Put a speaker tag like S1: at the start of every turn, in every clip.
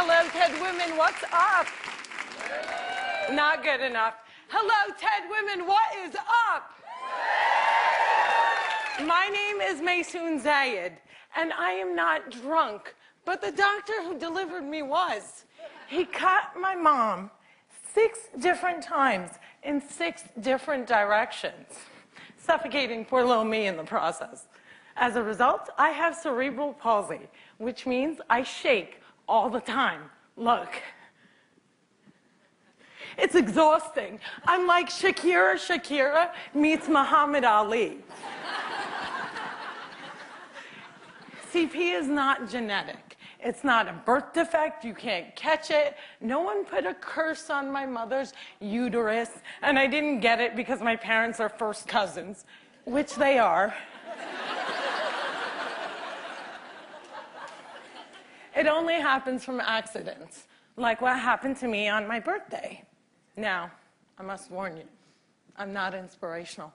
S1: Hello, TED women, what's up? Not good enough. Hello, TED women, what is up? My name is Maysoon Zayid, and I am not drunk, but the doctor who delivered me was. He cut my mom 6 different times in 6 different directions, suffocating poor little me in the process. As a result, I have cerebral palsy, which means I shake all the time. Look. It's exhausting. I'm like Shakira meets Muhammad Ali. CP is not genetic. It's not a birth defect. You can't catch it. No one put a curse on my mother's uterus, and I didn't get it because my parents are first cousins, which they are. It only happens from accidents, like what happened to me on my birthday. Now, I must warn you, I'm not inspirational.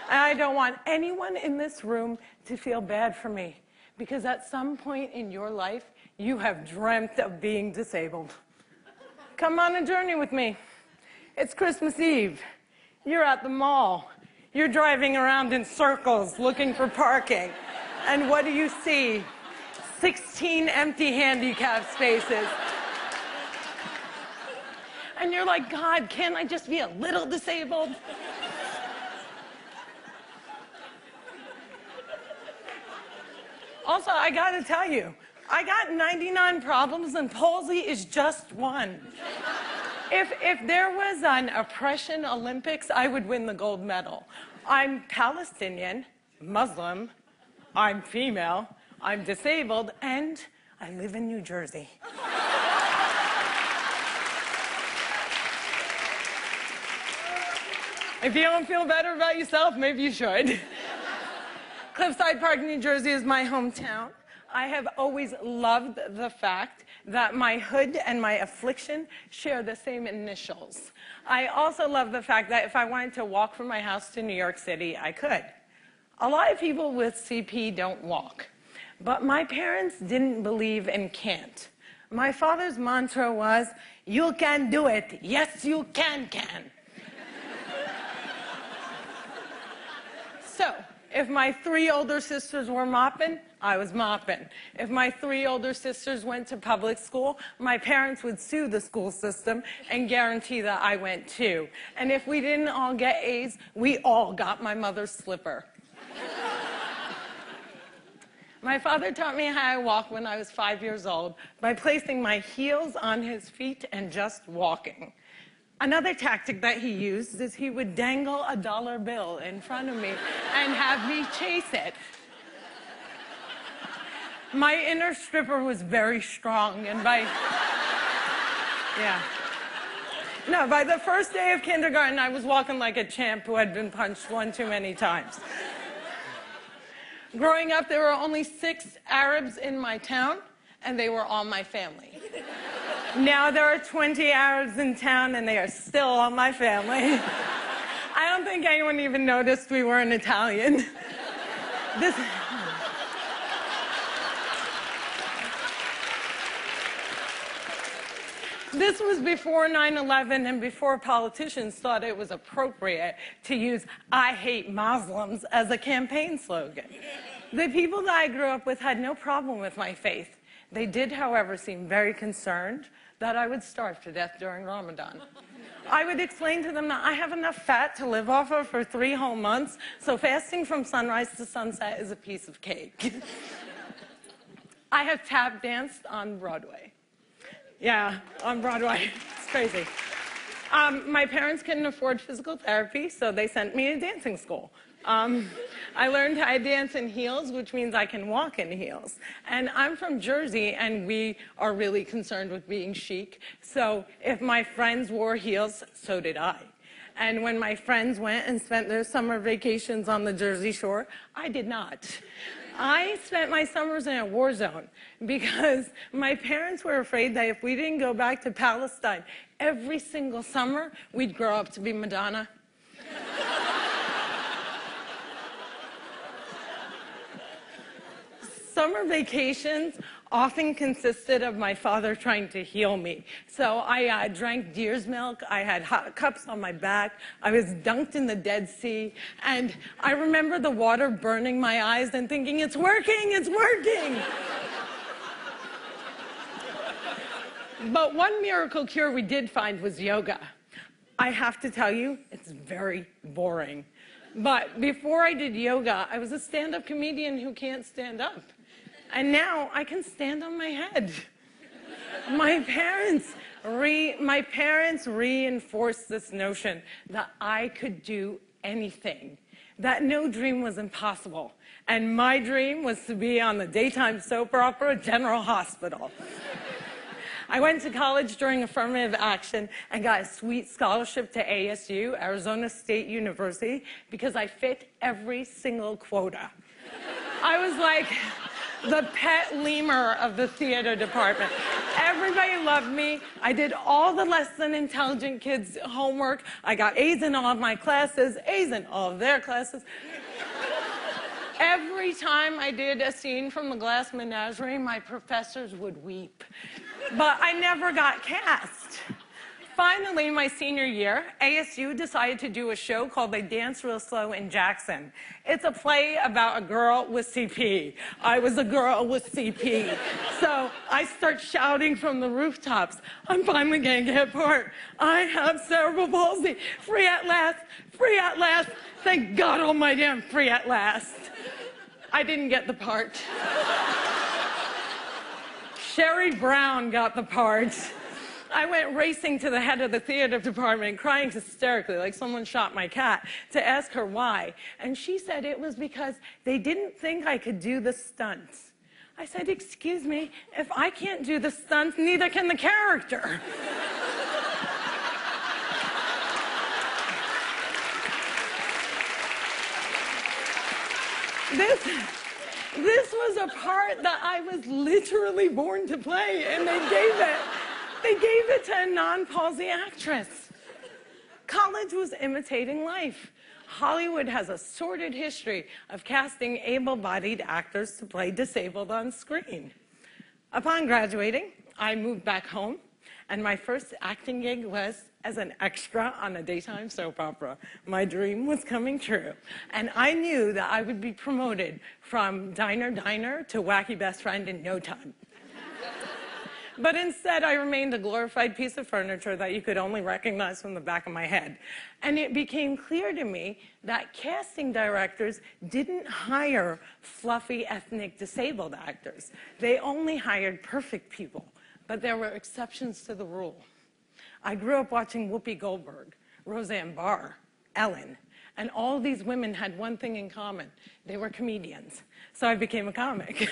S1: And I don't want anyone in this room to feel bad for me, because at some point in your life, you have dreamt of being disabled. Come on a journey with me. It's Christmas Eve. You're at the mall. You're driving around in circles looking for parking. And what do you see? 16 empty handicap spaces. And you're like, God, can't I just be a little disabled? Also, I gotta tell you, I got 99 problems and palsy is just one. If there was an oppression Olympics, I would win the gold medal. I'm Palestinian, Muslim, I'm female, I'm disabled, and I live in New Jersey. If you don't feel better about yourself, maybe you should. Cliffside Park, New Jersey is my hometown. I have always loved the fact that my hood and my affliction share the same initials. I also love the fact that if I wanted to walk from my house to New York City, I could. A lot of people with CP don't walk. But my parents didn't believe in can't. My father's mantra was, you can do it. Yes, you can. So, if my 3 older sisters were mopping, I was mopping. If my 3 older sisters went to public school, my parents would sue the school system and guarantee that I went too. And if we didn't all get A's, we all got my mother's slipper. My father taught me how to walk when I was 5 years old by placing my heels on his feet and just walking. Another tactic that he used is he would dangle a dollar bill in front of me and have me chase it. My inner stripper was very strong, and by the first day of kindergarten, I was walking like a champ who had been punched 1 too many times. Growing up, there were only 6 Arabs in my town, and they were all my family. Now there are 20 Arabs in town, and they are still all my family. I don't think anyone even noticed we weren't Italian. This was before 9/11 and before politicians thought it was appropriate to use "I hate Muslims" as a campaign slogan. The people that I grew up with had no problem with my faith. They did, however, seem very concerned that I would starve to death during Ramadan. I would explain to them that I have enough fat to live off of for 3 whole months, so fasting from sunrise to sunset is a piece of cake. I have tap danced on Broadway. Yeah, on Broadway. It's crazy. My parents couldn't afford physical therapy, so they sent me to dancing school. I learned how to dance in heels, which means I can walk in heels. And I'm from Jersey, and we are really concerned with being chic. So if my friends wore heels, so did I. And when my friends went and spent their summer vacations on the Jersey Shore, I did not. I spent my summers in a war zone because my parents were afraid that if we didn't go back to Palestine every single summer, we'd grow up to be Madonna. Summer vacations often consisted of my father trying to heal me. So I drank deer's milk, I had hot cups on my back, I was dunked in the Dead Sea, and I remember the water burning my eyes and thinking, it's working, it's working. But one miracle cure we did find was yoga. I have to tell you, it's very boring. But before I did yoga, I was a stand-up comedian who can't stand up. And now I can stand on my head. My parents reinforced this notion that I could do anything, that no dream was impossible. And my dream was to be on the daytime soap opera General Hospital. I went to college during affirmative action and got a sweet scholarship to ASU, Arizona State University, because I fit every single quota. I was like the pet lemur of the theater department. Everybody loved me. I did all the less than intelligent kids' homework. I got A's in all of my classes, A's in all of their classes. Every time I did a scene from The Glass Menagerie, my professors would weep. But I never got cast. Finally, my senior year, ASU decided to do a show called They Dance Real Slow in Jackson. It's a play about a girl with CP. I was a girl with CP. So I start shouting from the rooftops, I'm finally going to get part. I have cerebral palsy. Free at last. Free at last. Thank God almighty I'm free at last. I didn't get the part. Sherry Brown got the part. I went racing to the head of the theater department, crying hysterically like someone shot my cat, to ask her why. And she said it was because they didn't think I could do the stunts. I said, excuse me, if I can't do the stunts, neither can the character. This was a part that I was literally born to play, and they gave it to a non-palsy actress. College was imitating life. Hollywood has a sordid history of casting able-bodied actors to play disabled on screen. Upon graduating, I moved back home, and my first acting gig was as an extra on a daytime soap opera. My dream was coming true. And I knew that I would be promoted from diner to wacky best friend in no time. But instead, I remained a glorified piece of furniture that you could only recognize from the back of my head. And it became clear to me that casting directors didn't hire fluffy, ethnic, disabled actors. They only hired perfect people. But there were exceptions to the rule. I grew up watching Whoopi Goldberg, Roseanne Barr, Ellen, and all these women had one thing in common. They were comedians. So I became a comic.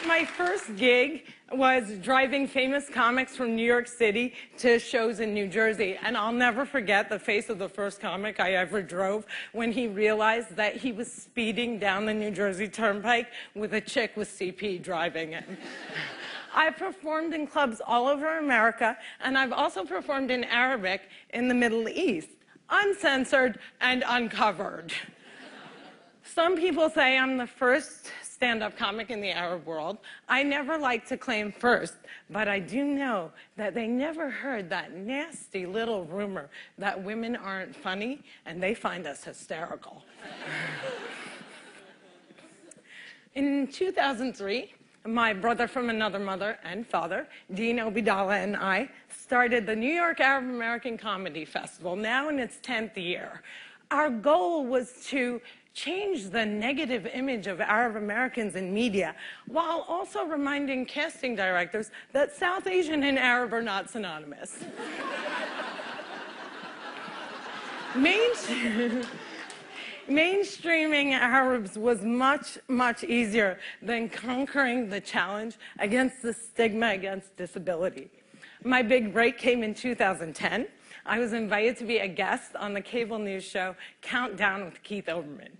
S1: My first gig was driving famous comics from New York City to shows in New Jersey. And I'll never forget the face of the first comic I ever drove when he realized that he was speeding down the New Jersey Turnpike with a chick with CP driving him. I performed in clubs all over America, and I've also performed in Arabic in the Middle East, uncensored and uncovered. Some people say I'm the first stand-up comic in the Arab world. I never like to claim first, but I do know that they never heard that nasty little rumor that women aren't funny and they find us hysterical. In 2003, my brother from another mother and father, Dean Obidallah, and I started the New York Arab American Comedy Festival, now in its 10th year. Our goal was to change the negative image of Arab Americans in media while also reminding casting directors that South Asian and Arab are not synonymous. Mainstreaming Arabs was much, much easier than conquering the challenge against the stigma against disability. My big break came in 2010. I was invited to be a guest on the cable news show Countdown with Keith Olbermann.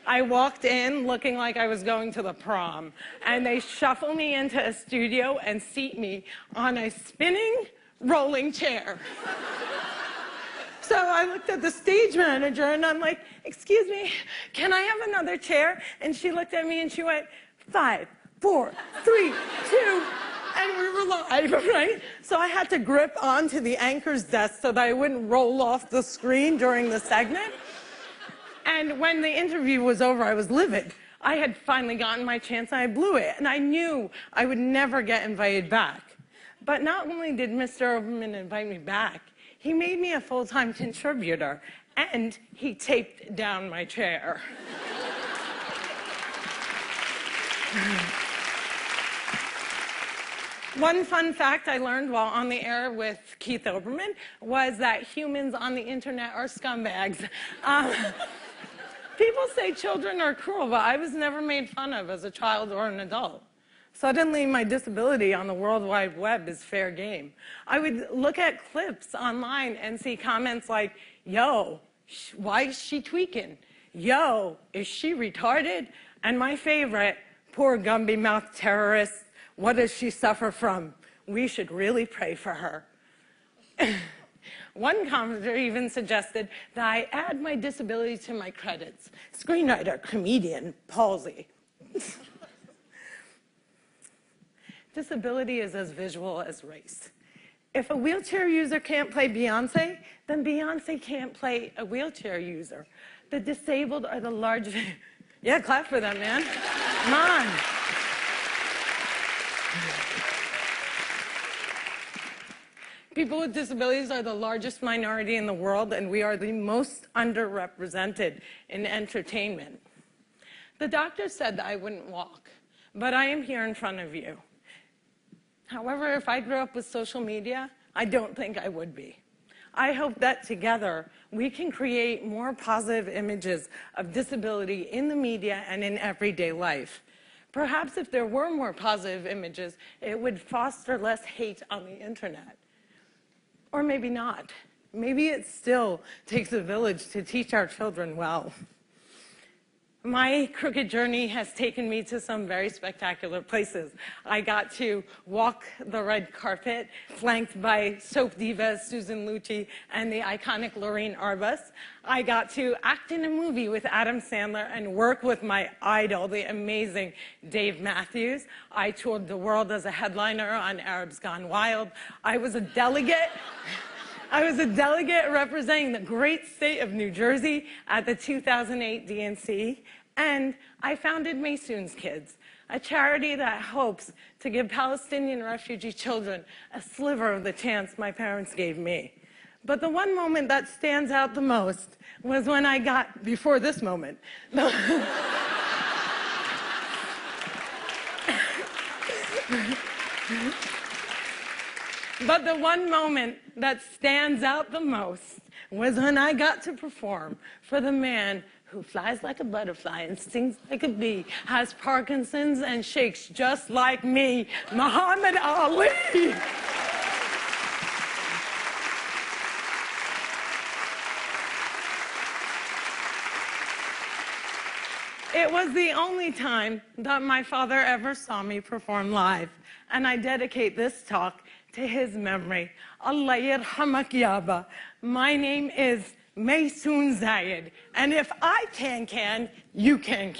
S1: I walked in looking like I was going to the prom, and they shuffle me into a studio and seat me on a spinning rolling chair. So I looked at the stage manager and I'm like, excuse me, can I have another chair? And she looked at me and she went, 5, 4, 3, 2, and we were live, right? So I had to grip onto the anchor's desk so that I wouldn't roll off the screen during the segment. And when the interview was over, I was livid. I had finally gotten my chance and I blew it. And I knew I would never get invited back. But not only did Mr. Oberman invite me back, he made me a full-time contributor, and he taped down my chair. One fun fact I learned while on the air with Keith Oberman was that humans on the internet are scumbags. People say children are cruel, but I was never made fun of as a child or an adult. Suddenly, my disability on the World Wide Web is fair game. I would look at clips online and see comments like, yo, why is she tweaking? Yo, is she retarded? And my favorite, poor Gumby-mouthed terrorist, what does she suffer from? We should really pray for her. One commenter even suggested that I add my disability to my credits. Screenwriter, comedian, palsy. Disability is as visual as race. If a wheelchair user can't play Beyonce, then Beyonce can't play a wheelchair user. The disabled are the largest... Yeah, clap for them, man. Come on. People with disabilities are the largest minority in the world, and we are the most underrepresented in entertainment. The doctor said that I wouldn't walk, but I am here in front of you. However, if I grew up with social media, I don't think I would be. I hope that together we can create more positive images of disability in the media and in everyday life. Perhaps if there were more positive images, it would foster less hate on the internet. Or maybe not. Maybe it still takes a village to teach our children well. My crooked journey has taken me to some very spectacular places. I got to walk the red carpet, flanked by soap divas Susan Lucci and the iconic Lorraine Arbus. I got to act in a movie with Adam Sandler and work with my idol, the amazing Dave Matthews. I toured the world as a headliner on Arabs Gone Wild. I was a delegate representing the great state of New Jersey at the 2008 DNC, and I founded Maysoon's Kids, a charity that hopes to give Palestinian refugee children a sliver of the chance my parents gave me. But the one moment that stands out the most was when I got, before this moment, but the one moment that stands out the most was when I got to perform for the man who flies like a butterfly and stings like a bee, has Parkinson's and shakes just like me, Muhammad Ali. It was the only time that my father ever saw me perform live, and I dedicate this talk to his memory. Allah yarhamak yaba. My name is Maysoon Zayid, and if I can, you can.